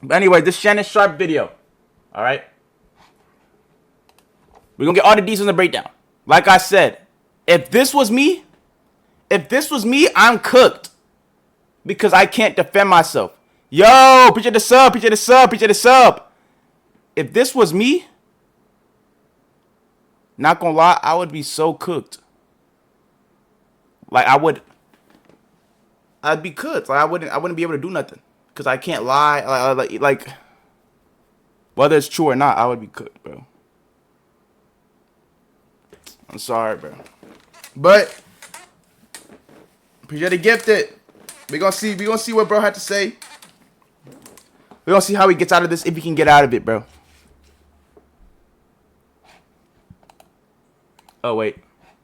But anyway, this Shannon Sharp video. All right. We're going to get all the details in the breakdown. Like I said, if this was me, I'm cooked. Because I can't defend myself. Yo, appreciate the sub, appreciate the sub, appreciate the sub. If this was me, not gonna lie, I would be so cooked. Like I'd be cooked. Like I wouldn't be able to do nothing. Cause I can't lie. Like whether it's true or not, I would be cooked, bro. I'm sorry, bro. But appreciate the gifted. We gonna see what bro had to say. We gonna see how he gets out of this, if he can get out of it, bro. Oh wait,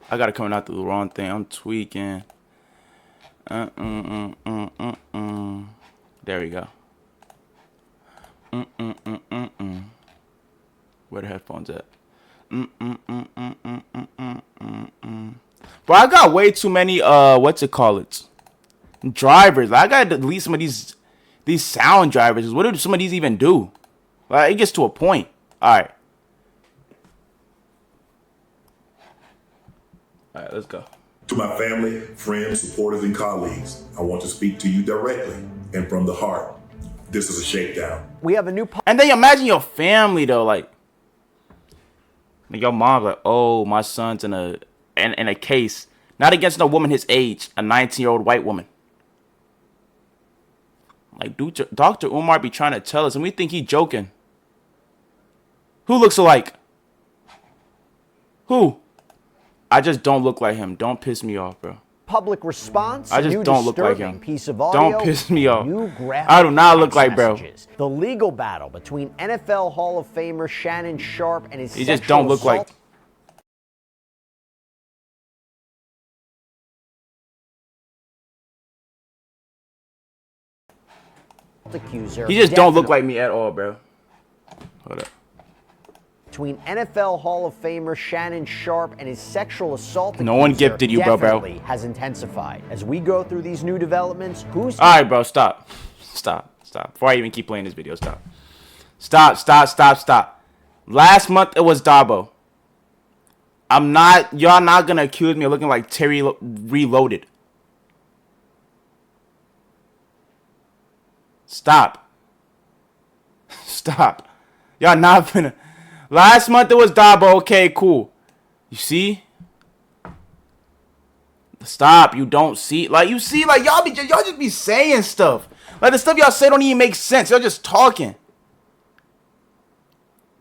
I gotta come out through the wrong thing. I'm tweaking. There we go. Where the headphones at? Bro, I got way too many what's it called? Drivers. I gotta delete some of these sound drivers. What do some of these even do? Like, it gets to a point. Alright, let's go. To my family, friends, supporters, and colleagues, I want to speak to you directly and from the heart. This is a shakedown. We have a new... And then imagine your family, though. Like your mom, like, oh, my son's in a case. Not against no woman his age. A 19-year-old white woman. Like, dude, Dr. Umar be trying to tell us, and we think he joking. Who looks alike? Who? I just don't look like him. Don't piss me off, bro. Public response. I just don't look like him. Piece of audio, don't piss me off. I do not look like bro. The legal battle between NFL Hall of Famer Shannon Sharp and his he just don't look like. Accuser. He just don't look like me at all, bro. Hold up. Between NFL Hall of Famer Shannon Sharp and his sexual assault no one gifted you, bro. Has intensified. As we go through these new developments, who's... All right, bro, stop. Before I even keep playing this video, stop. Last month it was Dabo. Y'all not gonna accuse me of looking like Terry Reloaded. Stop. Y'all not gonna... Last month it was Dabo. Okay, cool. You see? Stop. You don't see. Like, you see, like, y'all just be saying stuff. Like, the stuff y'all say don't even make sense. Y'all just talking.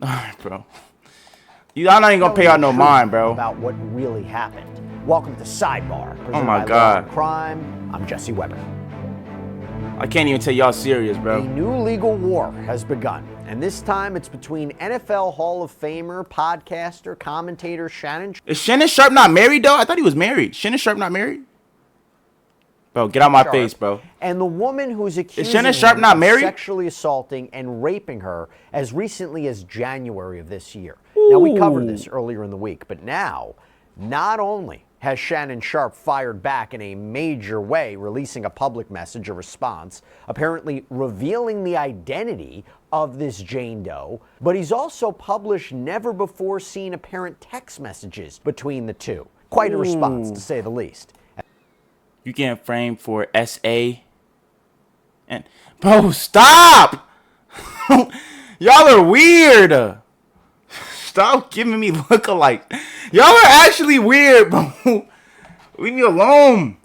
Alright, bro. Y'all not even gonna pay out no mind, bro. About what really happened. Welcome to Sidebar. Oh my God. Crime. I'm Jesse Weber. I can't even take y'all serious, bro. A new legal war has begun, and this time it's between NFL Hall of Famer, podcaster, commentator Shannon. Is Shannon Sharp not married, though? I thought he was married. Shannon Sharp not married? Bro, get out my face, bro. And the woman who's accusing Is Shannon Sharp not married? Of sexually assaulting and raping her as recently as January of this year. Ooh. Now, we covered this earlier in the week, but now, not only has Shannon Sharp fired back in a major way, releasing a public message, a response, apparently revealing the identity of this Jane Doe, but he's also published never-before-seen apparent text messages between the two. Quite a response, to say the least. You getting framed for SA? And bro, stop! Y'all are weird. Stop giving me lookalike. Y'all are actually weird, bro. Leave me alone.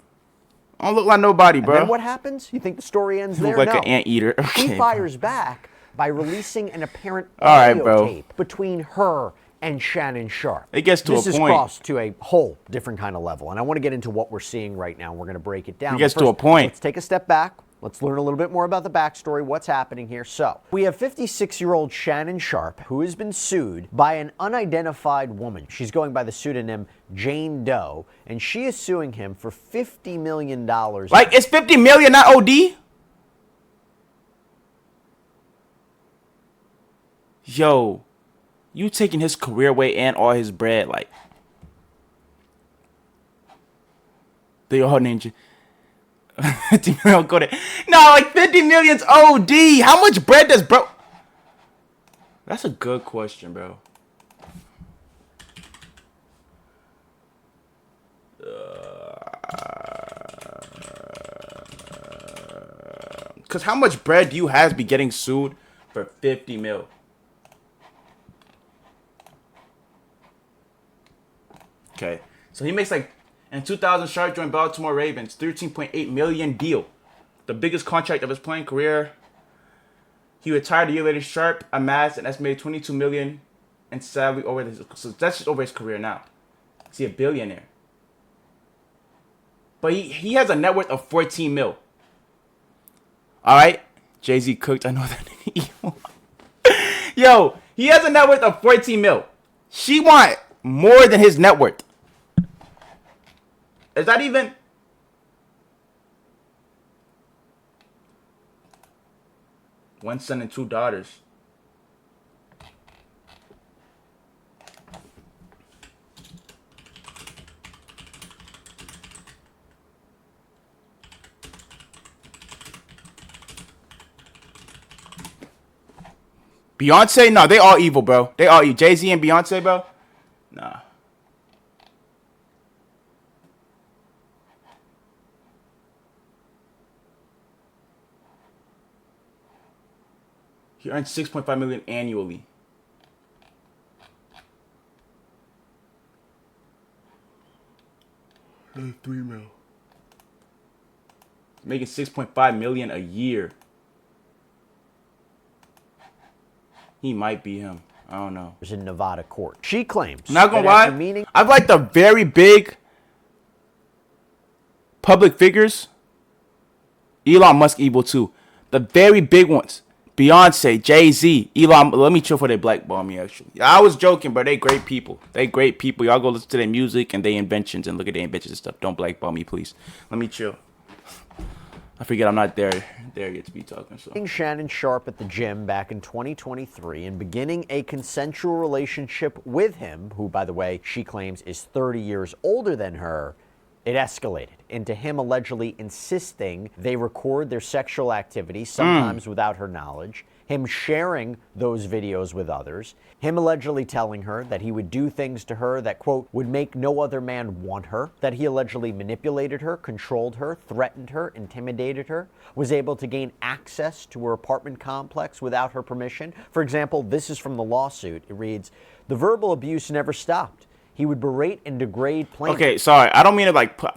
I don't look like nobody, bro. And then what happens? You think the story ends there? Look like an anteater. Okay, he fires back by releasing an apparent audio audio tape between her and Shannon Sharp. It gets to a point. This has crossed to a whole different kind of level, and I want to get into what we're seeing right now, and we're going to break it down. It gets to a point. Let's take a step back. Let's learn a little bit more about the backstory, what's happening here. So, we have 56-year-old Shannon Sharp, who has been sued by an unidentified woman. She's going by the pseudonym Jane Doe, and she is suing him for $50 million. Like, it's $50 million, not OD? Yo, you taking his career away and all his bread, like. They all named you. 50 million go there. No, like 50 million's OD. How much bread does bro? That's a good question, bro. Because how much bread do you have to be getting sued for 50 mil? Okay. So he makes like, in 2000, Sharp joined Baltimore Ravens, $13.8 million deal. The biggest contract of his playing career. He retired a year later. Sharp amassed an estimated $22 million in salary over his, so that's just over his career now. Is he a billionaire? But he has a net worth of 14 mil. All right, Jay-Z cooked. I know that. Yo, he has a net worth of 14 mil. She want more than his net worth. Is that even? One son and two daughters. Beyonce? No, they all evil, bro. They all evil. Jay-Z and Beyonce, bro? Nah. He earns $6.5 million annually. $3 million. Making $6.5 million a year. He might be him. I don't know. In Nevada court. She claims. Not gonna lie, I've liked the very big public figures. Elon Musk evil too. The very big ones. Beyonce, Jay-Z, Elon. Let me chill for they blackball me actually. I was joking, but they great people. They great people. Y'all go listen to their music and their inventions and look at their inventions and stuff. Don't blackball me, please. Let me chill. I forget I'm not there yet to be talking. So. Shannon Sharp at the gym back in 2023 and beginning a consensual relationship with him, who, by the way, she claims is 30 years older than her. It escalated into him allegedly insisting they record their sexual activity, sometimes without her knowledge, him sharing those videos with others, him allegedly telling her that he would do things to her that, quote, would make no other man want her, that he allegedly manipulated her, controlled her, threatened her, intimidated her, was able to gain access to her apartment complex without her permission. For example, this is from the lawsuit. It reads, the verbal abuse never stopped. He would berate and degrade plaintiff. Okay, sorry. I don't mean to like put,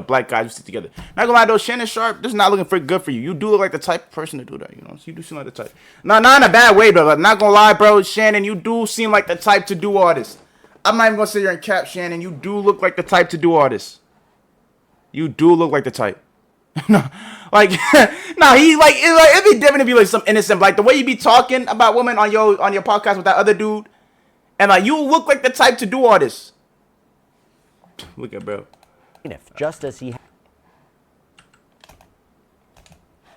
black guys who stick together. Not gonna lie though, Shannon Sharp, this is not looking for good for you. You do look like the type of person to do that, You do seem like the type. No, not in a bad way, bro. Not gonna lie, bro. Shannon, you do seem like the type to do all this. I'm not even gonna sit here and cap Shannon. You do look like the type to do all this. You do look like the type. No, like, nah, it'd be different if you like some innocent, like the way you be talking about women on your podcast with that other dude. And like you look like the type to do all this. Look at bro. Just as he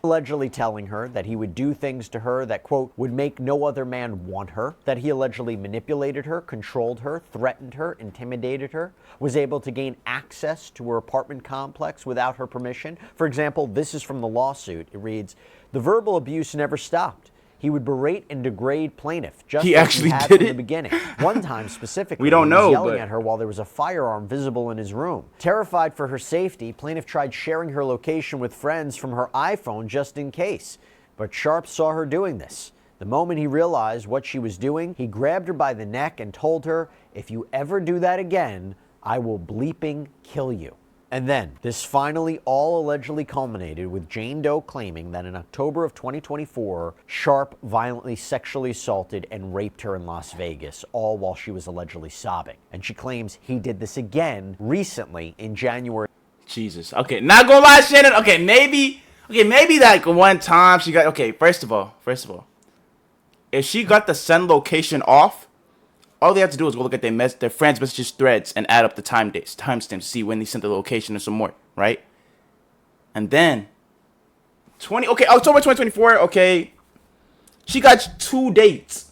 allegedly telling her that he would do things to her that, quote, would make no other man want her, that he allegedly manipulated her, controlled her, threatened her, intimidated her, was able to gain access to her apartment complex without her permission. For example, this is from the lawsuit. It reads, the verbal abuse never stopped. He would berate and degrade plaintiff, just he as actually he had did from it? the beginning. One time specifically, we don't he was know, yelling but at her while there was a firearm visible in his room. Terrified for her safety, plaintiff tried sharing her location with friends from her iPhone just in case. But Sharp saw her doing this. The moment he realized what she was doing, he grabbed her by the neck and told her, if you ever do that again, I will bleeping kill you. And then, this finally all allegedly culminated with Jane Doe claiming that in October of 2024, Sharp violently sexually assaulted and raped her in Las Vegas, all while she was allegedly sobbing. And she claims he did this again recently in January. Jesus. Okay, not gonna lie, Shannon. Okay, maybe like one time she got. Okay, first of all, if she got the send location off, all they have to do is go look at their friends' messages threads and add up the timestamps to see when they sent the location and some more, right? And then October 2024, okay. She got 2 dates.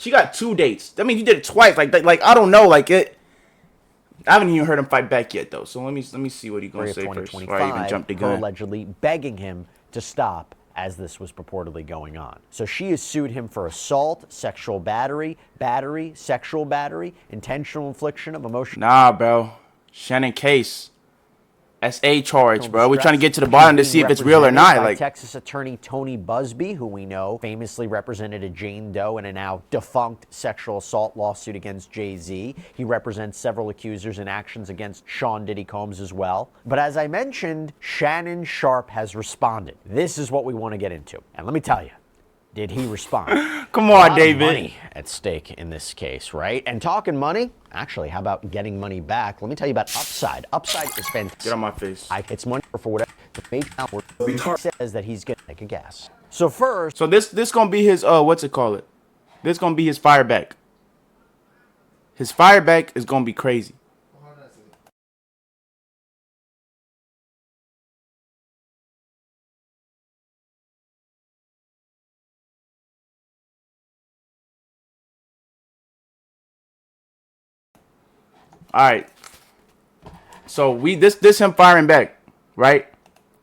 That means you did it twice. Like I don't know, like it. I haven't even heard him fight back yet, though. So let me see what he's gonna say first. 2025, Before I even jump the her gun. allegedly begging him to stop as this was purportedly going on. So she has sued him for assault, sexual battery, sexual battery, intentional infliction of emotional. Nah, bro. Shannon case. SA charge, bro. We're trying to get to the bottom to see if it's real or not. Like Texas attorney Tony Busby, who we know famously represented a Jane Doe in a now defunct sexual assault lawsuit against Jay-Z. He represents several accusers in actions against Sean Diddy Combs as well. But as I mentioned, Shannon Sharpe has responded. This is what we want to get into. And let me tell you, did he respond? come on, David. Money at stake in this case, right? And talking money, actually, how about getting money back? Let me tell you about Upside. Upside is fantastic. Get on my face. It's money for whatever. The major network says that he's going to take a guess. So first, So this gonna be his what's it call it? This gonna be his fire back. His fire back is gonna be crazy. All right. So this him firing back, right?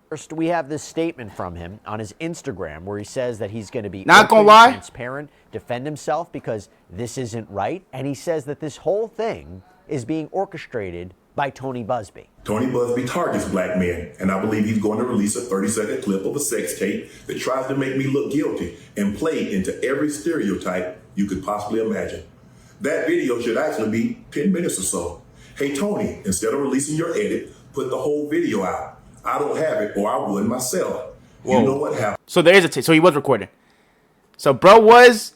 First, we have this statement from him on his Instagram where he says that he's going to be Not gonna open, lie. transparent, defend himself because this isn't right. And he says that this whole thing is being orchestrated by Tony Busby. Tony Busby targets black men, and I believe he's going to release a 30-second clip of a sex tape that tries to make me look guilty and play into every stereotype you could possibly imagine. That video should actually be 10 minutes or so. Hey, Tony, instead of releasing your edit, put the whole video out. I don't have it, or I would myself. Whoa. You know what happened. So there is a tape. So he was recording. So bro was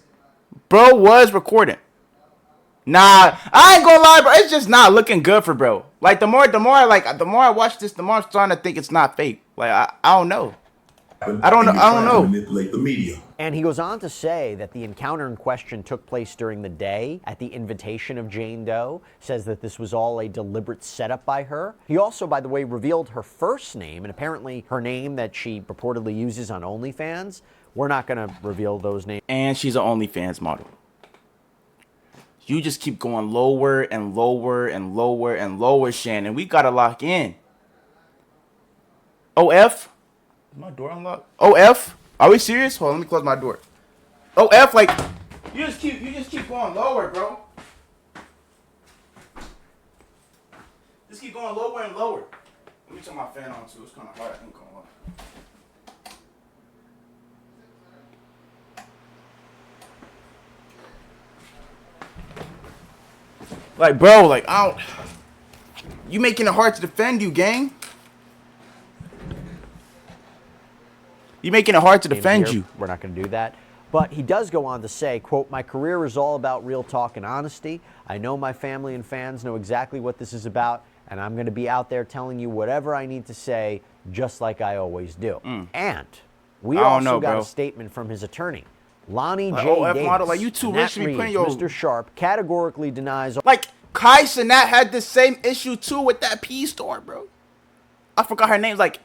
recording. Nah, I ain't gonna lie, bro. It's just not looking good for bro. Like the more I watch this, the more I'm starting to think it's not fake. Like I don't know. I don't know. Manipulate the media. And he goes on to say that the encounter in question took place during the day at the invitation of Jane Doe, says that this was all a deliberate setup by her. He also, by the way, revealed her first name and apparently her name that she purportedly uses on OnlyFans. We're not going to reveal those names. And she's an OnlyFans model. You just keep going lower and lower and lower and lower, Shannon. We gotta lock in. OF? Is my door unlocked? OF? Are we serious? Hold on, let me close my door. OF, like you just keep going lower, bro. Just keep going lower and lower. Let me turn my fan on too. It's kind of hot. I ain't gonna lie. Like, bro, like, I don't. You making it hard to defend you, gang. You making it hard to defend you. We're not going to do that. But he does go on to say, quote, "My career is all about real talk and honesty. I know my family and fans know exactly what this is about, and I'm going to be out there telling you whatever I need to say, just like I always do." And we also got a statement from his attorney, Lonnie J. Davis. Model, like, you too rich to be putting your... Mr. Sharpe categorically denies... Like, Kai Cenat had the same issue, too, with that P store, bro. I forgot her name. Like,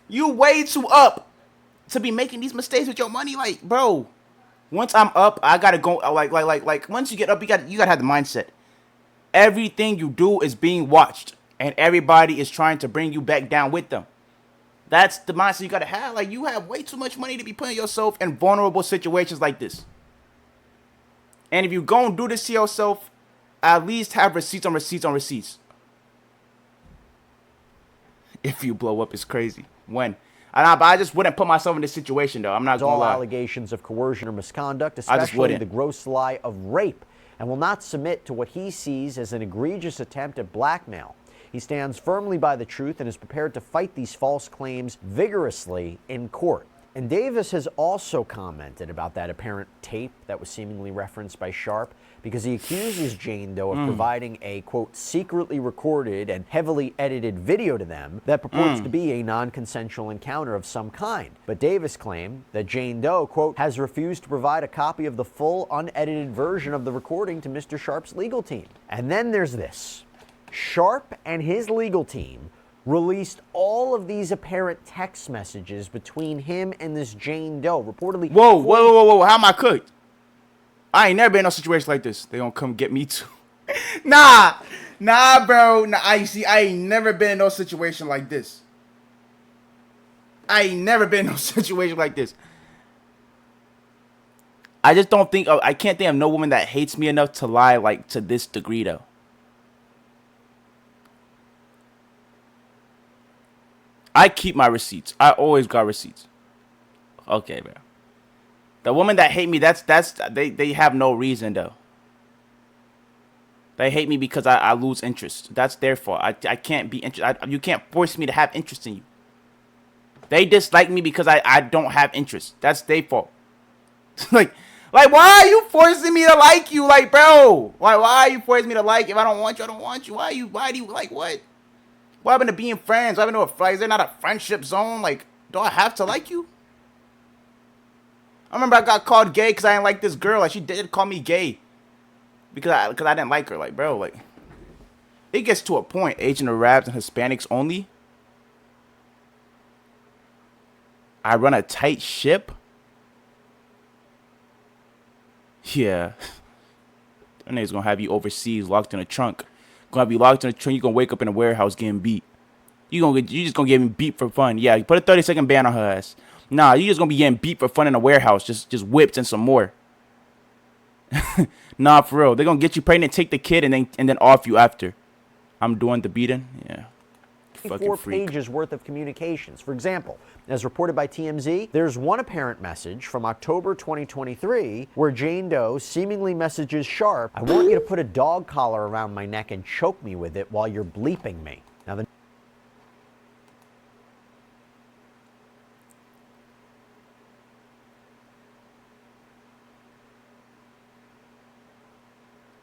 you way too up to be making these mistakes with your money. Like, bro, once I'm up, I got to go... Like, once you get up, you got to have the mindset. Everything you do is being watched, and everybody is trying to bring you back down with them. That's the mindset you gotta have. Like, you have way too much money to be putting yourself in vulnerable situations like this. And if you gonna do this to yourself, at least have receipts on receipts on receipts. If you blow up, it's crazy. When? But I just wouldn't put myself in this situation, though. I'm not gonna lie. All allegations of coercion or misconduct, especially the gross lie of rape, and will not submit to what he sees as an egregious attempt at blackmail. He stands firmly by the truth and is prepared to fight these false claims vigorously in court. And Davis has also commented about that apparent tape that was seemingly referenced by Sharpe, because he accuses Jane Doe of providing a, quote, secretly recorded and heavily edited video to them that purports to be a non-consensual encounter of some kind. But Davis claimed that Jane Doe, quote, has refused to provide a copy of the full unedited version of the recording to Mr. Sharpe's legal team. And then there's this. Sharpe and his legal team released all of these apparent text messages between him and this Jane Doe, reportedly... Whoa, how am I cooked? I ain't never been in a situation like this. They gonna come get me too. Nah, Nah, bro. Nah, I ain't never been in no situation like this. I ain't never been in no situation like this. I just don't think I can't think of no woman that hates me enough to lie like to this degree though. I keep my receipts. I always got receipts. Okay, bro. The woman that hate me, that's they have no reason though. They hate me because I lose interest. That's their fault. I can't be interested. You can't force me to have interest in you. They dislike me because I don't have interest. That's their fault. like why are you forcing me to like you? Like, bro, why are you forcing me to like? If I don't want you, I don't want you. Why do you like what? What happened to being friends? What happened to is there not a friendship zone? Like, do I have to like you? I remember I got called gay because I didn't like this girl. Like, she did call me gay because I didn't like her. Like, bro, like, it gets to a point. Asian Arabs and Hispanics only. I run a tight ship. Yeah. That nigga's gonna have you overseas, locked in a trunk. Gonna be locked in a trunk. You gonna wake up in a warehouse getting beat. You just gonna get me beat for fun. Yeah, you put a 30-second ban on her ass. Nah, you just gonna be getting beat for fun in a warehouse. Just whipped and some more. Nah, for real. They're gonna get you pregnant, take the kid, and then off you after. I'm doing the beating. Yeah. Fucking 4 freak. pages worth of communications. For example, as reported by TMZ, there's one apparent message from October 2023 where Jane Doe seemingly messages Sharp, "I want you to put a dog collar around my neck and choke me with it while you're bleeping me." Now, the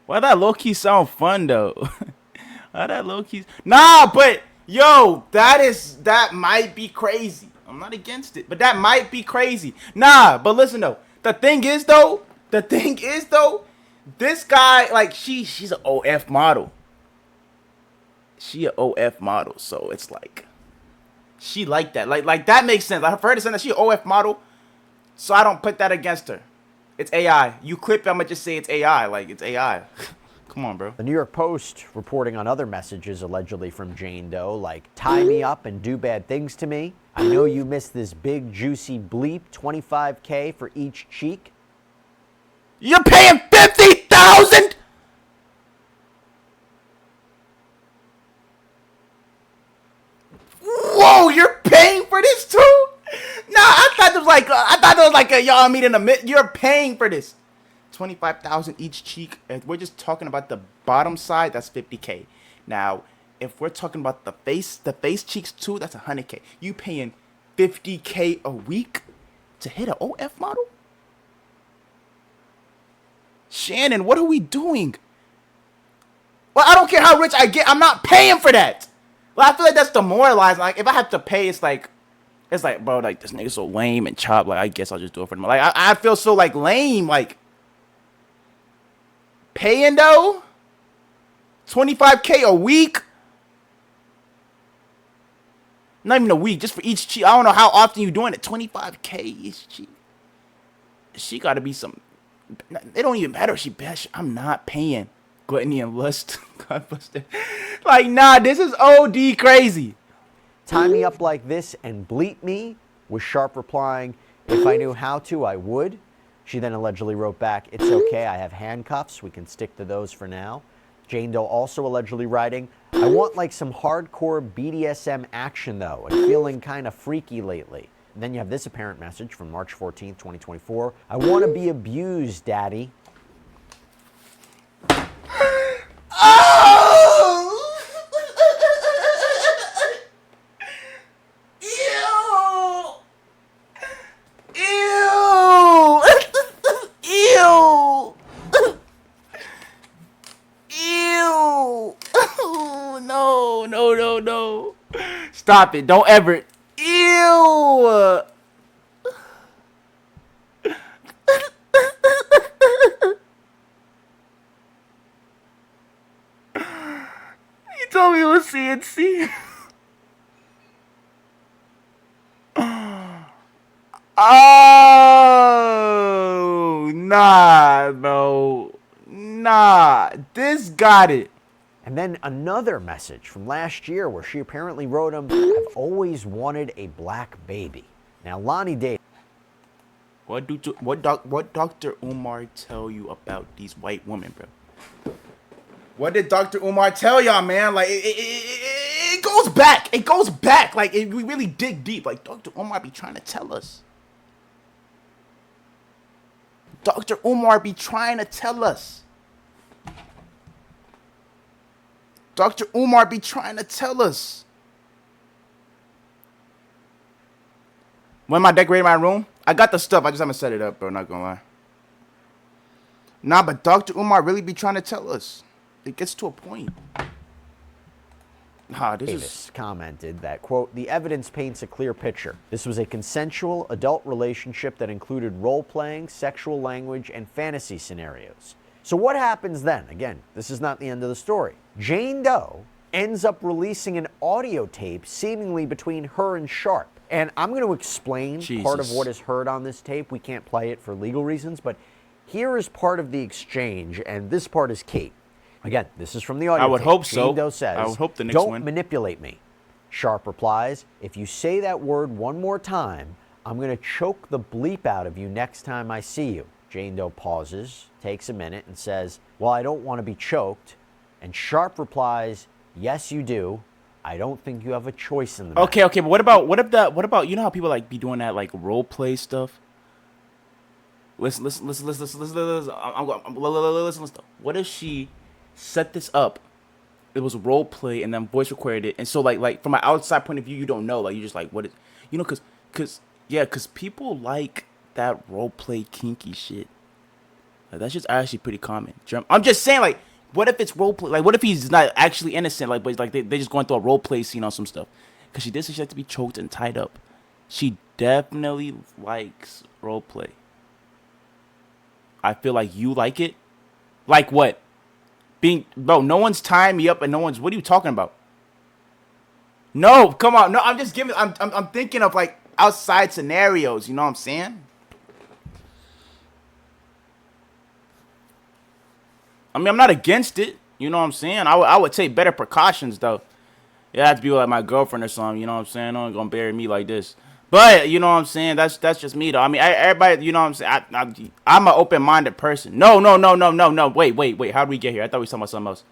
Why that low key sound fun though? Why that low key? Nah, but yo, that might be crazy. I'm not against it, but that might be crazy. Nah, but listen though. The thing is though, this guy, like, she's an OF model. She an OF model, so it's like she like that. Like that makes sense. Like, for her to say that she an OF model, so I don't put that against her. It's AI. You clip it, I'm gonna just say it's AI. Like, it's AI. Come on, bro. The New York Post reporting on other messages allegedly from Jane Doe, like, "Tie me up and do bad things to me. I know you missed this big juicy bleep, $25K for each cheek." You're paying 50,000. Whoa, you're paying for this too? Nah, I thought it was like a y'all meet in the mid. You're paying for this. 25,000 each cheek. If we're just talking about the bottom side, that's 50K. Now, if we're talking about the face cheeks too, that's 100K. You paying 50K a week to hit an OF model? Shannon, what are we doing? Well, I don't care how rich I get. I'm not paying for that. Well, I feel like that's demoralizing. Like, if I have to pay, it's like, bro, like, this nigga's so lame and chop. Like, I guess I'll just do it for them. Like, I feel so, like, lame. Like, paying, though? 25K a week? Not even a week, just for each cheek. I don't know how often you doing it. 25K each cheek. She got to be some... It don't even matter if she best. I'm not paying. Gluttony and lust. God bless it. Like, nah, this is OD crazy. "Tie me up like this and bleep me," with Sharp replying, "If I knew how to, I would." She then allegedly wrote back, "It's okay, I have handcuffs. We can stick to those for now." Jane Doe also allegedly writing, "I want like some hardcore BDSM action though, and feeling kind of freaky lately." And then you have this apparent message from March 14th, 2024. "I want to be abused, daddy." Oh! Ew! Ew! Ew! No. Stop it. Don't ever. Ew! You told me it was CNC. Oh, nah, bro. Nah, this got it. And then another message from last year where she apparently wrote him, "I've always wanted a black baby." Now, Lonnie Davis. What Dr. Umar tell you about these white women, bro? What did Dr. Umar tell y'all, man? Like, it goes back. It goes back. Like, we really dig deep. Like, Dr. Umar be trying to tell us. Dr. Umar be trying to tell us. Dr. Umar be trying to tell us. When am I decorating my room? I got the stuff. I just haven't set it up, bro. Not gonna lie. Nah, but Dr. Umar really be trying to tell us. It gets to a point. Davis commented that, quote, "The evidence paints a clear picture. This was a consensual adult relationship that included role-playing, sexual language, and fantasy scenarios." So what happens then? Again, this is not the end of the story. Jane Doe ends up releasing an audio tape seemingly between her and Sharp. And I'm going to explain part of what is heard on this tape. We can't play it for legal reasons, but here is part of the exchange, and this part is key. Again, this is from the audio. I would hope so. Jane Doe says, I would hope the Knicks "Don't win. manipulate me." Sharp replies, "If you say that word one more time, I'm going to choke the bleep out of you next time I see you." Jane Doe pauses, takes a minute, and says, "Well, I don't want to be choked." And Sharp replies, "Yes, you do. I don't think you have a choice in the matter." Okay, but what about you know how people like be doing that like role play stuff? Listen. What if she set this up? It was role play and then voice recorded it, and so like from an outside point of view, you don't know. Like you just like what is, you know, cause people like that role play kinky shit. Like, that's just actually pretty common. I'm just saying, like, what if it's role play? Like, what if he's not actually innocent? Like, but like they're just going through a role play scene on some stuff. Cause she did say she had to be choked and tied up. She definitely likes role play. I feel like you like it. Like what? Bro, no one's tying me up and no one's. What are you talking about? No, come on. No, I'm just giving. I'm thinking of like outside scenarios. You know what I'm saying? I mean, I'm not against it. You know what I'm saying? I would take better precautions though. It had to be like my girlfriend or something. You know what I'm saying? No one's gonna bury me like this. But you know what I'm saying? That's just me though. I mean, everybody. You know what I'm saying? I'm an open-minded person. No. Wait. How did we get here? I thought we were talking about something else.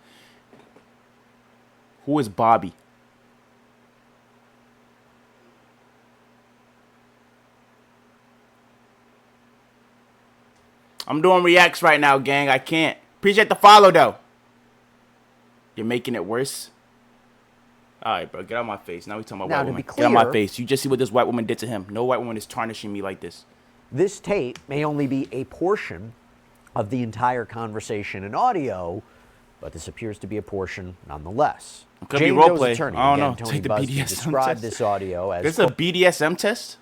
Who is Bobby? I'm doing reacts right now, gang. I can't. Appreciate the follow though. You're making it worse. All right, bro, get out of my face. Now we talking about white women. Get out of my face. You just see what this white woman did to him. No white woman is tarnishing me like this. This tape may only be a portion of the entire conversation and audio, but this appears to be a portion nonetheless. It could be role play. Attorney, I don't again, know. Tony Take the Buzby, BDSM described test. this audio as... This is a BDSM test?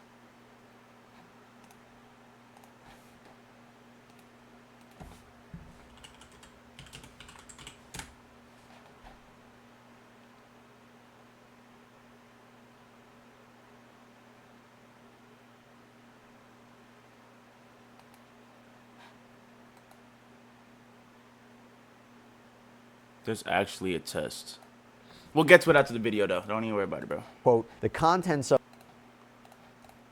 There's actually a test. We'll get to it after the video, though. Don't even worry about it, bro. Quote, "The contents of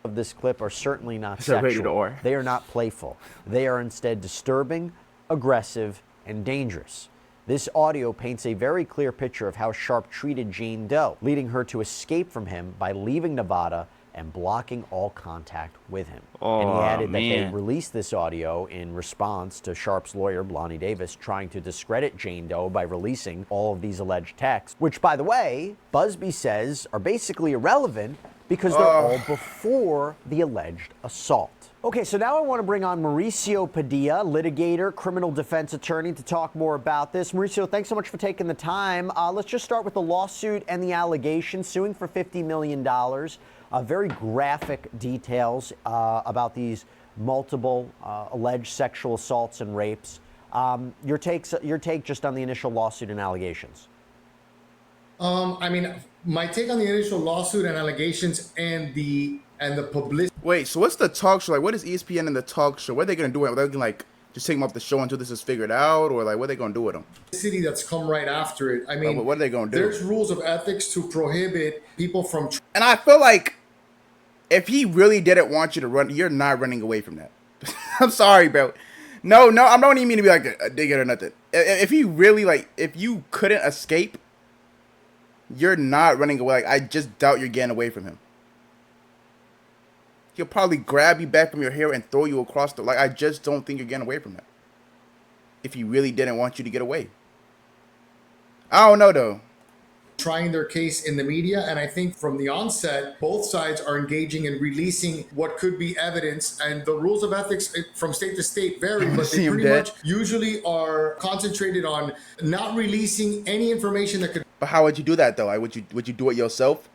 this clip are certainly not It's a rated sexual. R. They are not playful. They are instead disturbing, aggressive, and dangerous. This audio paints a very clear picture of how Sharp treated Jane Doe, leading her to escape from him by leaving Nevada and blocking all contact with him." And he added that they released this audio in response to Sharp's lawyer, Lonnie Davis, trying to discredit Jane Doe by releasing all of these alleged texts, which, by the way, Buzby says are basically irrelevant because they're all before the alleged assault. Okay, so now I want to bring on Mauricio Padilla, litigator, criminal defense attorney, to talk more about this. Mauricio, thanks so much for taking the time. Let's just start with the lawsuit and the allegations, suing for $50 million. Very graphic details about these multiple alleged sexual assaults and rapes. Your take just on the initial lawsuit and allegations. I mean, my take on the initial lawsuit and allegations and the publicity. Wait, so what's the talk show? Like, what is ESPN and the talk show? What are they going to do? Are they going to, like, Just take him off the show until this is figured out, or like what are they gonna do with him? City that's come right after it. I mean, What are they gonna do? There's rules of ethics to prohibit people from. And I feel like if he really didn't want you to run, you're not running away from that. I'm sorry, bro. No, I don't even mean to be like a dig it or nothing. If he really if you couldn't escape, you're not running away. Like, I just doubt you're getting away from him. He'll probably grab you back from your hair and throw you across the... Like, I just don't think you're getting away from that. If he really didn't want you to get away. I don't know, though. Trying their case in the media, and I think from the onset, both sides are engaging in releasing what could be evidence, and the rules of ethics from state to state vary, but they pretty much usually are concentrated on not releasing any information that could... But how would you do that, though? Like, would you do it yourself?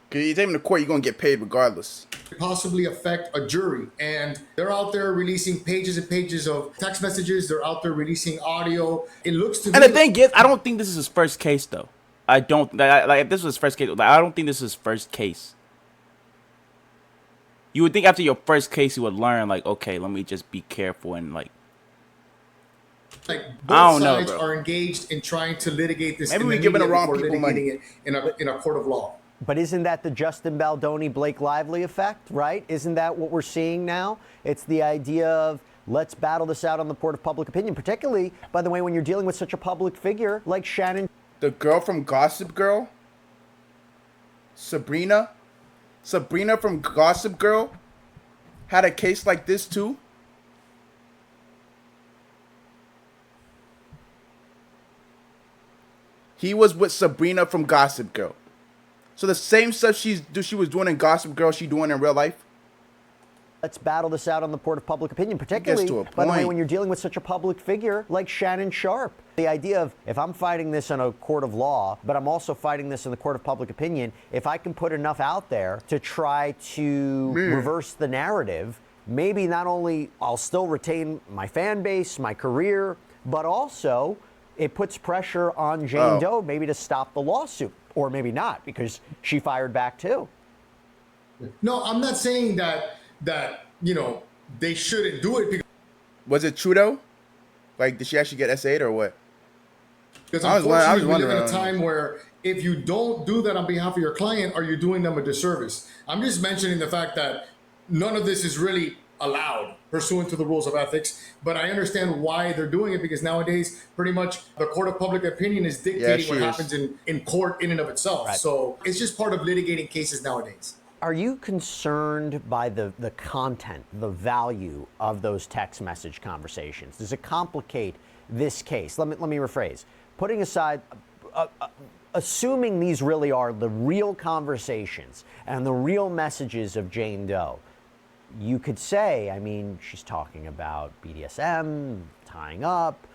Because you take him to court, you're going to get paid regardless. Possibly affect a jury, and they're out there releasing pages and pages of text messages. They're out there releasing audio. It looks to me... And the thing is, I don't think this is his first case, though. I don't... Like, if this was his first case, I don't think this is his first case. You would think after your first case, you would learn, like, okay, let me just be careful and, like... both sides are engaged in trying to litigate this. Maybe we're giving the wrong people money. It in a court of law. But isn't that the Justin Baldoni, Blake Lively effect, right? Isn't that what we're seeing now? It's the idea of let's battle this out on the court of public opinion, particularly, by the way, when you're dealing with such a public figure like Shannon. The girl from Gossip Girl, Sabrina from Gossip Girl, had a case like this too. He was with Sabrina from Gossip Girl. So the same stuff she was doing in Gossip Girl, she doing in real life? Let's battle this out on the court of public opinion, particularly, by the way, when you're dealing with such a public figure like Shannon Sharp. The idea of, if I'm fighting this in a court of law, but I'm also fighting this in the court of public opinion, if I can put enough out there to try to reverse the narrative, maybe not only I'll still retain my fan base, my career, but also it puts pressure on Jane Doe maybe to stop the lawsuit. Or maybe not, because she fired back too. No, I'm not saying that they shouldn't do it. Because was it true though? Like, did she actually get S8 or what? Because unfortunately, we live in a time where if you don't do that on behalf of your client, are you doing them a disservice? I'm just mentioning the fact that none of this is really allowed pursuant to the rules of ethics, but I understand why they're doing it, because nowadays pretty much the court of public opinion is dictating what happens in court in and of itself. Right. So it's just part of litigating cases nowadays. Are you concerned by the content, the value of those text message conversations? Does it complicate this case? Let me rephrase. Putting aside, assuming these really are the real conversations and the real messages of Jane Doe, you could say, I mean, she's talking about BDSM, tying up,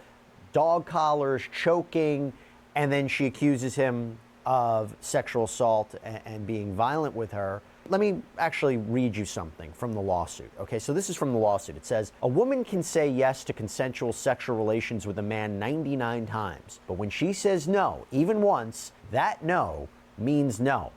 dog collars, choking, and then she accuses him of sexual assault and being violent with her. Let me actually read you something from the lawsuit. Okay, so this is from the lawsuit. It says, a woman can say yes to consensual sexual relations with a man 99 times, but when she says no, even once, that no means no.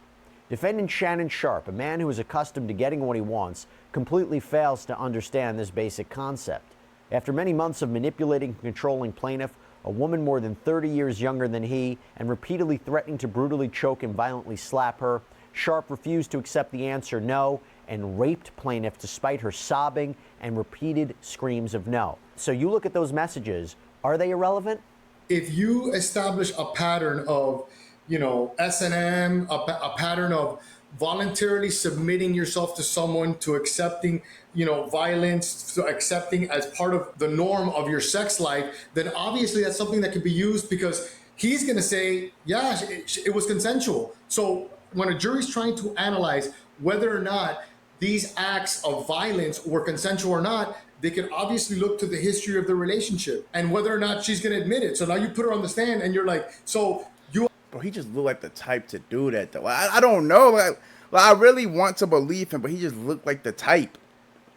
Defendant Shannon Sharp, a man who is accustomed to getting what he wants, completely fails to understand this basic concept. After many months of manipulating and controlling plaintiff, a woman more than 30 years younger than he, and repeatedly threatening to brutally choke and violently slap her, Sharp refused to accept the answer no and raped plaintiff despite her sobbing and repeated screams of no. So you look at those messages, are they irrelevant? If you establish a pattern of S&M, a pattern of voluntarily submitting yourself to someone, to accepting, violence, to accepting as part of the norm of your sex life, then obviously that's something that could be used, because he's going to say, yeah, it was consensual. So when a jury's trying to analyze whether or not these acts of violence were consensual or not, they can obviously look to the history of the relationship and whether or not she's going to admit it. So now you put her on the stand and you're like, so you... Bro, he just looked like the type to do that, though. I don't know. Like, I really want to believe him, but he just looked like the type.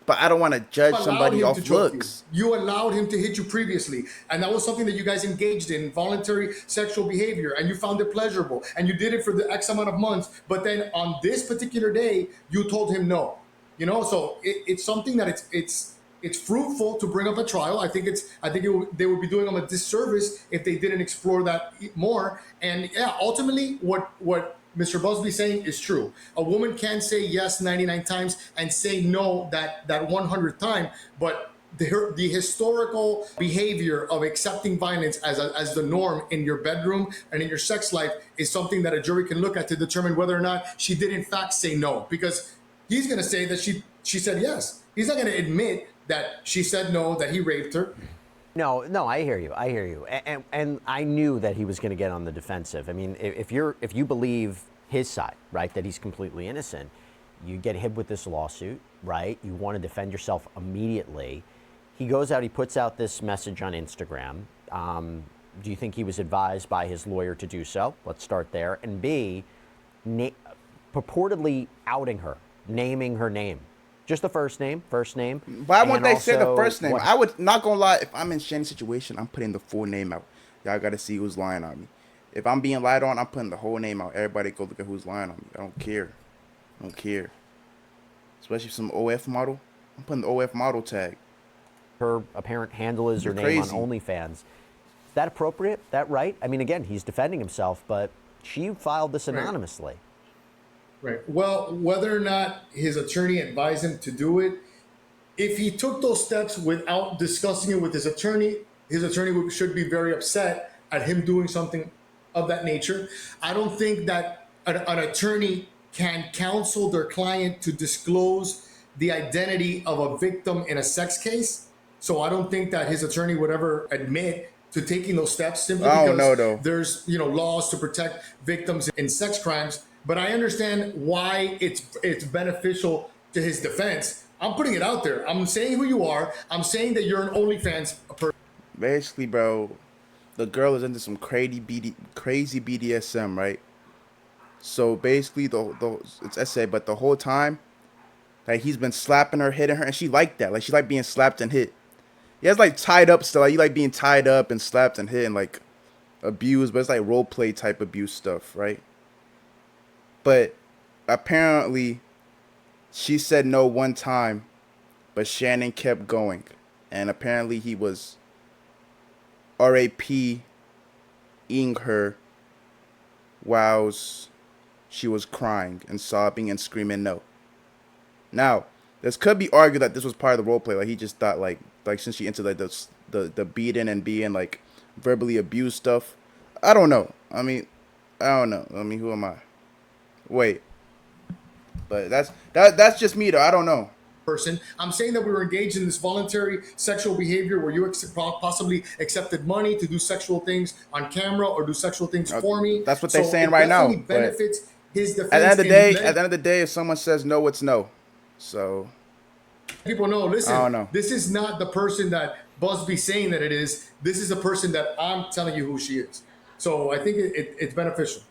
But I don't want to judge somebody off looks. You allowed him to hit you previously, and that was something that you guys engaged in, voluntary sexual behavior, and you found it pleasurable, and you did it for the X amount of months. But then on this particular day, you told him no. So it's something that it's fruitful to bring up a trial. They would be doing them a disservice if they didn't explore that more. And yeah, ultimately, what Mr. Busby's saying is true. A woman can say yes 99 times and say no that 100th time, but the historical behavior of accepting violence as the norm in your bedroom and in your sex life is something that a jury can look at to determine whether or not she did in fact say no. Because he's going to say that she said yes. He's not going to admit that she said no, that he raped her. No, I hear you. And I knew that he was going to get on the defensive. I mean, if you believe his side, right, that he's completely innocent, you get hit with this lawsuit, right? You want to defend yourself immediately. He goes out, he puts out this message on Instagram. Do you think he was advised by his lawyer to do so? Let's start there. And B, purportedly outing her, naming her name. Just the first name. Why won't they say the first name? I would not gonna lie. If I'm in Shannon's situation, I'm putting the full name out. Y'all gotta see who's lying on me. If I'm being lied on, I'm putting the whole name out. Everybody go look at who's lying on me. I don't care. Especially some OF model. I'm putting the OF model tag. Her apparent handle is her name on OnlyFans. Is that appropriate? That right? I mean, again, he's defending himself, but she filed this anonymously. Right. Well, whether or not his attorney advised him to do it, if he took those steps without discussing it with his attorney should be very upset at him doing something of that nature. I don't think that an attorney can counsel their client to disclose the identity of a victim in a sex case. So I don't think that his attorney would ever admit to taking those steps simply because there's laws to protect victims in sex crimes. But I understand why it's beneficial to his defense. I'm putting it out there. I'm saying who you are. I'm saying that you're an OnlyFans person. Basically, bro, the girl is into some crazy BDSM, right? So basically, it's essay, but the whole time, like, he's been slapping her, hitting her, and she liked that. Like, she liked being slapped and hit. He has like tied up stuff. Like, you like being tied up and slapped and hit and like abused, but it's like role play type abuse stuff, right? But apparently, she said no one time, but Shannon kept going. And apparently he was RAP-ing her whilst she was crying and sobbing and screaming no. Now, this could be argued that this was part of the role play. Like, he just thought like since she into like the beating and being like verbally abused stuff. I don't know. I mean, who am I? Wait, but that's just me though. I don't know. Person. I'm saying that we were engaged in this voluntary sexual behavior where you possibly accepted money to do sexual things on camera or do sexual things for me. That's what they're saying right now. Benefits his defense. At the end of the day, if someone says no, it's no. So people know. Listen, I don't know. This is not the person that Busby's saying that it is. This is the person that I'm telling you who she is. So I think it's beneficial.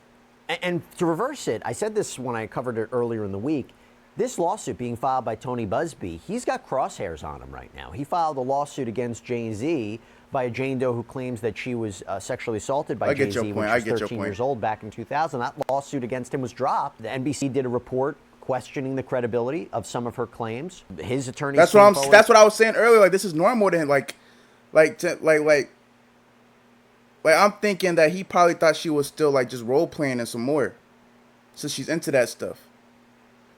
And to reverse it, I said this when I covered it earlier in the week, this lawsuit being filed by Tony Busby, he's got crosshairs on him right now. He filed a lawsuit against Jay-Z by a Jane Doe who claims that she was sexually assaulted by Jay-Z when she was 13 years old back in 2000. That lawsuit against him was dropped. The NBC did a report questioning the credibility of some of her claims. His attorney. That's what I was saying earlier. Like, this is normal to him. Like, I'm thinking that he probably thought she was still, like, just role-playing and some more. Since she's into that stuff.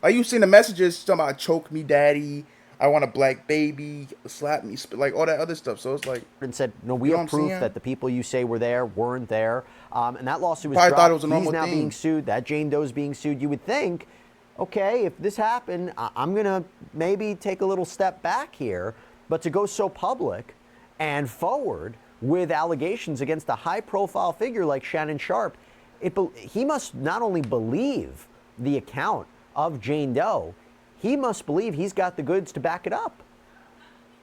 Like, you've seen the messages talking about, choke me, daddy, I want a black baby, slap me, like, all that other stuff. So it's like... And said, no, we have proof that the people you say were there weren't there. And that lawsuit was probably dropped. Thought it was a normal He's now thing. being sued. That Jane Doe's being sued. You would think, okay, if this happened, I'm going to maybe take a little step back here. But to go so public and forward with allegations against a high-profile figure like Shannon Sharpe, he must not only believe the account of Jane Doe, he must believe he's got the goods to back it up.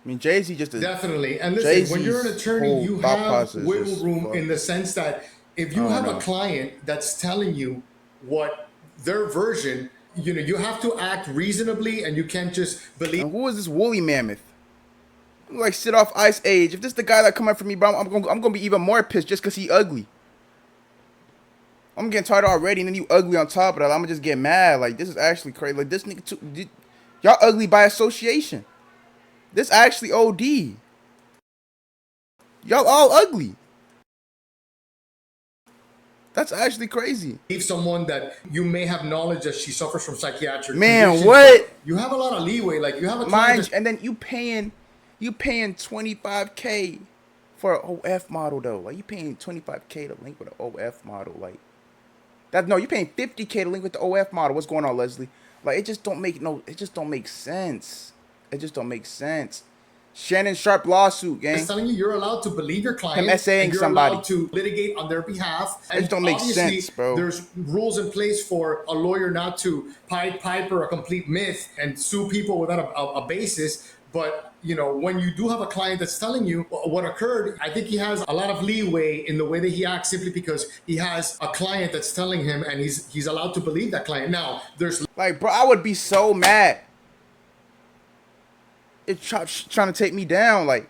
I mean, Jay-Z just... Definitely. And listen, when you're an attorney, you have wiggle room in the sense that if you have a client that's telling you what their version, you have to act reasonably and you can't just believe... And who is this woolly mammoth? Like, sit off Ice Age. If this is the guy that come up for me, bro, I'm gonna be even more pissed just because he ugly. I'm getting tired already, and then you ugly on top of that. I'm gonna just get mad. Like, this is actually crazy. Like, this nigga too. Y'all ugly by association. This actually OD. Y'all all ugly. That's actually crazy. Leave someone that you may have knowledge that she suffers from psychiatric Man, conditions, what? but you have a lot of leeway. Like you have a client Mind, that's- and then you paying 25K for an OF model though. Like you paying 25K to link with an OF model. Like that. No, you paying 50K to link with the OF model. What's going on, Leslie? Like it just don't make sense. It just don't make sense. Shannon Sharp lawsuit, gang. It's telling you you're allowed to believe your client. Him SAing and you're somebody. allowed to litigate on their behalf. It just don't make obviously, sense, bro. There's rules in place for a lawyer not to Pied Piper a complete myth and sue people without a basis. But you know, when you do have a client that's telling you what occurred, I think he has a lot of leeway in the way that he acts, simply because he has a client that's telling him, and he's allowed to believe that client. Now, there's Like, bro, I would be so mad. It's trying to take me down, like.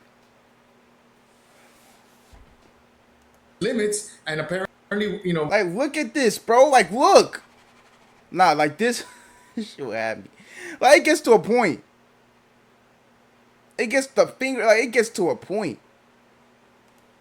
limits, and apparently, you know, Like, look at this, bro. Like, look. Nah, like this. This shit will have me. Like, it gets to a point. It gets it gets to a point.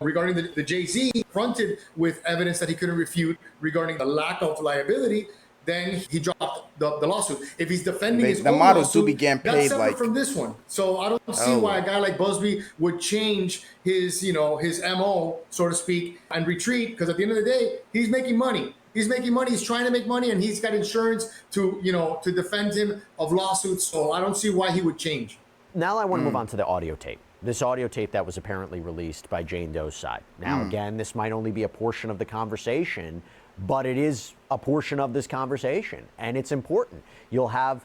regarding the Jay-Z, confronted with evidence that he couldn't refute regarding the lack of liability, then he dropped the lawsuit. If he's defending his The own models do lawsuit, be getting that's paid, separate like- from this one. So I don't see why a guy like Busby would change his, his MO, so to speak, and retreat, because at the end of the day, he's making money. He's making money. He's trying to make money, and he's got insurance to, to defend him of lawsuits. So I don't see why he would change. Now I want to move on to the audio tape. This audio tape that was apparently released by Jane Doe's side. Now, again, this might only be a portion of the conversation, but it is a portion of this conversation, and it's important. You'll have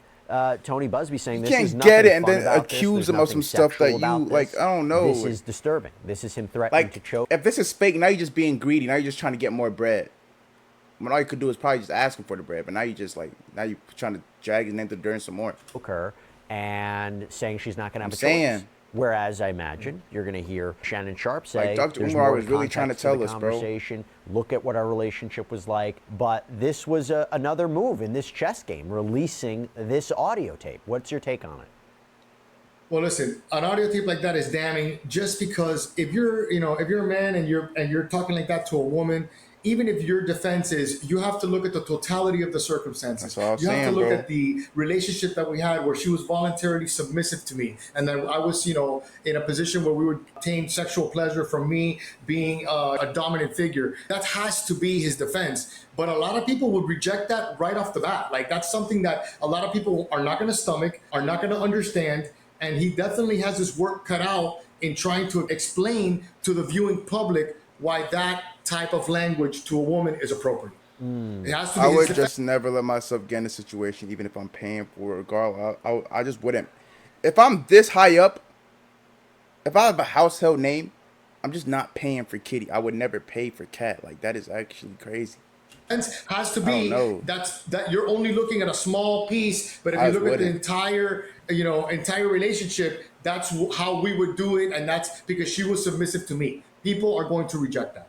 Tony Busby saying You this can't is nothing get it and fun then about this. accuse There's him of nothing some stuff that sexual about you, like, this. I don't know. This is disturbing. This is him threatening to Like, choke. if this is fake, now you're just being greedy. Now you're just trying to get more bread. When all you could do is probably just ask him for the bread, but now you just now you're trying to drag his name to the dirt some more. Her and saying she's not going to have a saying. choice. Whereas I imagine you're going to hear Shannon Sharp say, Like Dr. there's Umar more was really trying to context tell the us, bro. conversation. Look at what our relationship was like. But this was another move in this chess game, releasing this audio tape. What's your take on it? Well, listen, an audio tape like that is damning, just because if you're a man and you're talking like that to a woman, even if your defense is, you have to look at the totality of the circumstances. That's what I was you have saying, to look bro. at the relationship that we had, where she was voluntarily submissive to me, and then I was, in a position where we would obtain sexual pleasure from me being a dominant figure. That has to be his defense. But a lot of people would reject that right off the bat. Like, that's something that a lot of people are not going to stomach, are not going to understand, and he definitely has his work cut out in trying to explain to the viewing public why that type of language to a woman is appropriate. It has to be I his would defense. just never let myself get in a situation, even if I'm paying for it, regardless. I just wouldn't. If I'm this high up, if I have a household name, I'm just not paying for Kitty. I would never pay for Cat. Like, that is actually crazy. Has to I be don't know. that you're only looking at a small piece, but if I you look at the wouldn't. entire relationship, that's how we would do it, and that's because she was submissive to me. People are going to reject that.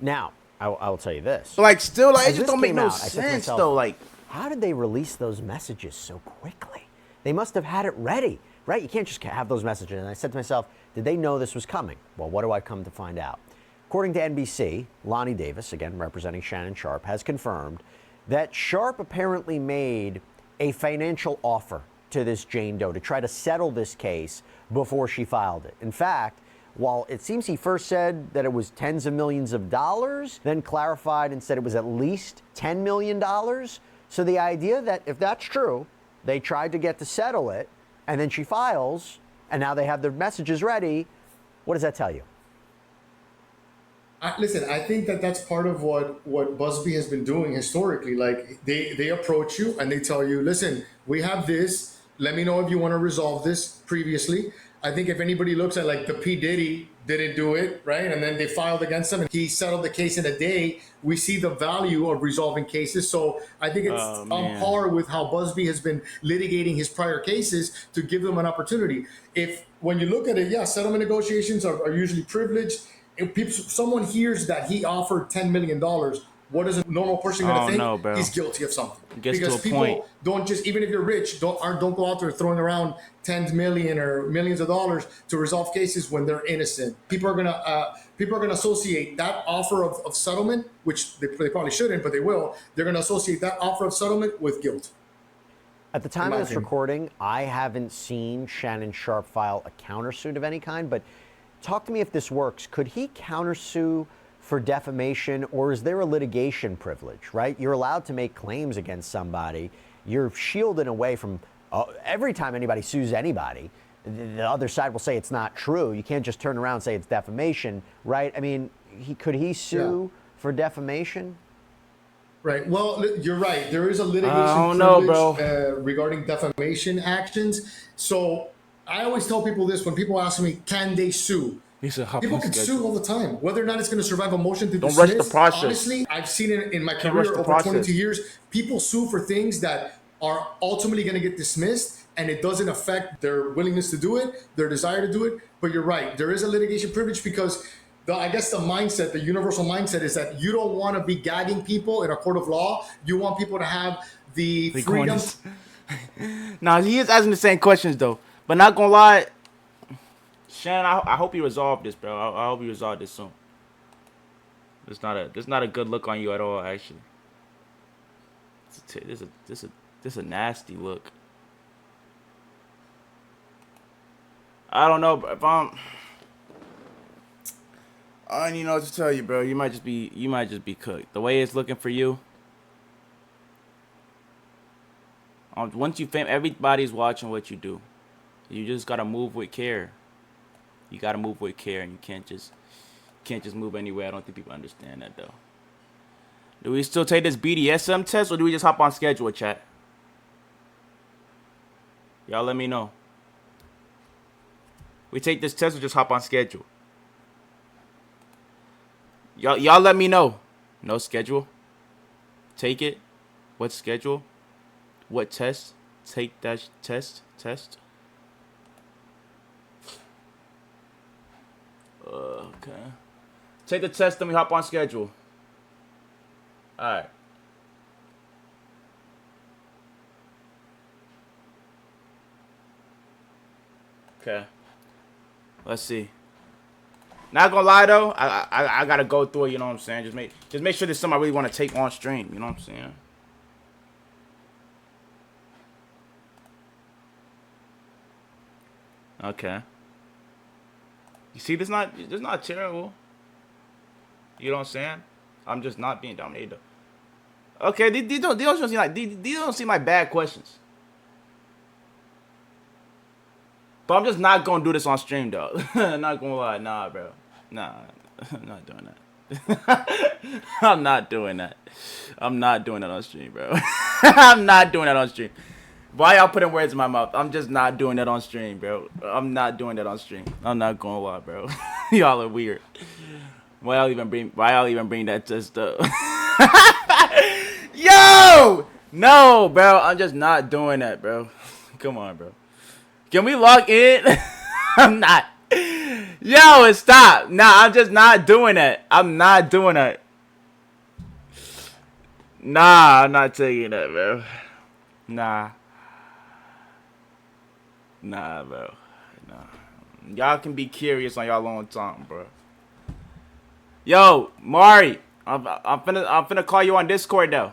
Now, I'll tell you this. But, like, still, like, As it just this don't make came no out, I said to sense, myself, though. Like, how did they release those messages so quickly? They must have had it ready, right? You can't just have those messages. And I said to myself, did they know this was coming? Well, what do I come to find out? According to NBC, Lonnie Davis, again representing Shannon Sharp, has confirmed that Sharp apparently made a financial offer to this Jane Doe to try to settle this case before she filed it. In fact, while it seems he first said that it was tens of millions of dollars, then clarified and said it was at least $10 million. So the idea that if that's true, they tried to get to settle it, and then she files, and now they have their messages ready, what does that tell you? Listen, I think that's part of what Busby has been doing historically. Like, they approach you and they tell you, listen, we have this. Let me know if you want to resolve this previously. I think if anybody looks at, like, the P. Diddy didn't do it, right? And then they filed against him and he settled the case in a day. We see the value of resolving cases. So I think it's on par with how Busby has been litigating his prior cases to give them an opportunity. When you look at it, yeah, settlement negotiations are usually privileged. If someone hears that he offered $10 million, what is a normal person I going to don't think? know, bro. He's guilty of something. It gets Because to a people point. don't just, even if you're rich, don't go out there throwing around 10 million or millions of dollars to resolve cases when they're innocent. People are gonna associate that offer of settlement, which they probably shouldn't, but they will. They're gonna associate that offer of settlement with guilt. At the time of this opinion. recording, I haven't seen Shannon Sharpe file a countersuit of any kind, but talk to me if this works. Could he countersue for defamation, or is there a litigation privilege, right? You're allowed to make claims against somebody. You're shielded away from every time anybody sues anybody, the other side will say it's not true. You can't just turn around and say it's defamation, right? I mean, could he sue for defamation? Right. Well, you're right. There is a litigation I don't know, privilege regarding defamation actions. So I always tell people this when people ask me, can they sue? He said, hop People on can schedule. sue all the time. Whether or not it's going to survive a motion to Don't dismiss. rush the process. Honestly, I've seen it in my rush career the over process. 22 years. People sue for things that are ultimately going to get dismissed, and it doesn't affect their willingness to do it, their desire to do it. But you're right. There is a litigation privilege because I guess the mindset, the universal mindset is that you don't want to be gagging people in a court of law. You want people to have the freedom. Now, he is asking the same questions, though. But not gonna lie, Shannon, I hope you resolve this, bro. I hope you resolve this soon. It's not a good look on you at all, actually. This is a nasty look. I don't know, bro. If I don't even know what to tell you, bro. You might just be cooked. The way it's looking for you. Once you fame, everybody's watching what you do. You just gotta move with care. You gotta move with care, and you can't just move anywhere. I don't think people understand that, though. Do we still take this BDSM test, or do we just hop on schedule, chat? Y'all let me know. We take this test or just hop on schedule? Y'all let me know. No schedule. Take it. What schedule? What test? Take that test. Okay. Take the test, then we hop on schedule. Alright. Okay. Let's see. Not gonna lie though, I gotta go through it, you know what I'm saying? Just make sure there's something I really want to take on stream, you know what I'm saying? Okay. You see, this not terrible. You know what I'm saying? I'm just not being dominated. Okay, these don't seem like bad questions. But I'm just not gonna do this on stream, though. Not gonna lie, nah, bro. Nah, I'm not doing that. I'm not doing that. I'm not doing that on stream, bro. I'm not doing that on stream. Why y'all putting words in my mouth? I'm just not doing that on stream, bro. I'm not doing that on stream. I'm not gonna lie, bro. Y'all are weird. Why y'all even bring that test up? Yo! No, bro. I'm just not doing that, bro. Come on, bro. Can we log in? I'm not. Yo, stop. Nah, I'm just not doing that. I'm not doing that. Nah, I'm not taking that, bro. Nah, bro. Nah. Y'all can be curious on y'all own time, bro. Yo, Mari, I'm finna call you on Discord though.